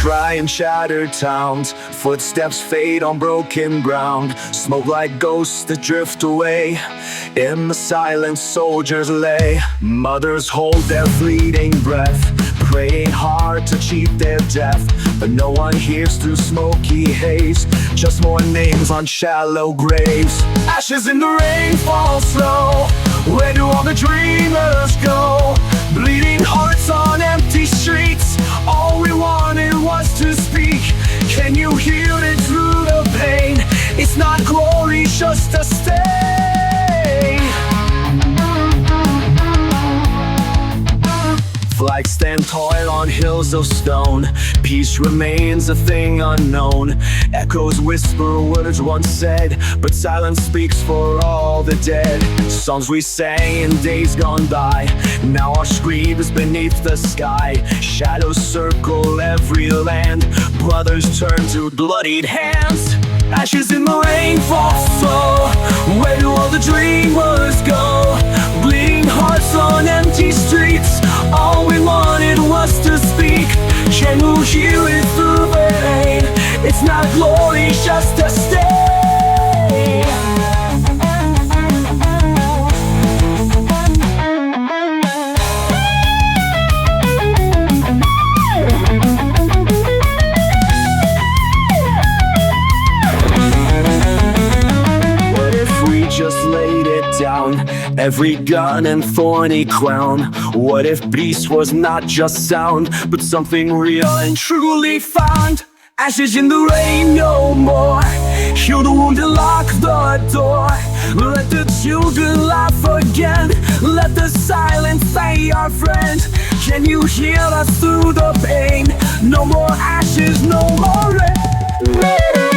cry in shattered towns. Footsteps fade on broken ground. Smoke like ghosts that drift away. In the silence soldiers lay. Mothers hold their fleeting breath, praying hard to cheat their death. But no one hears through smoky haze. Just more names on shallow graves. Ashes in the rain fall slow. Where do all the dreamers go? Bleeding hearts on empty streets. All we wanted was to speak. Can you hear it through the pain? It's not glory, just a stain. Flags stand tall on hills of stone. Peace remains a thing unknown. Echoes whisper words once said, but silence speaks for all the dead. Songs we sang in days gone by, now our screams beneath the sky. Shadows circle every land. Brothers turn to bloodied hands. Ashes in the rain fall slow. Where do all the dreamers go? Bleeding hearts on empty streets. All we wanted was to speak. Can you hear it through the rain? It's not glory, just a stain. What if we just laid it down? Every gun and thorny crown. What if peace was not just sound, but something real and truly found? Ashes in the rain, no more. Heal the wound and lock the door. Let the children laugh again. Let the silence say our friend. Can you heal us through the pain? No more ashes, no more rain.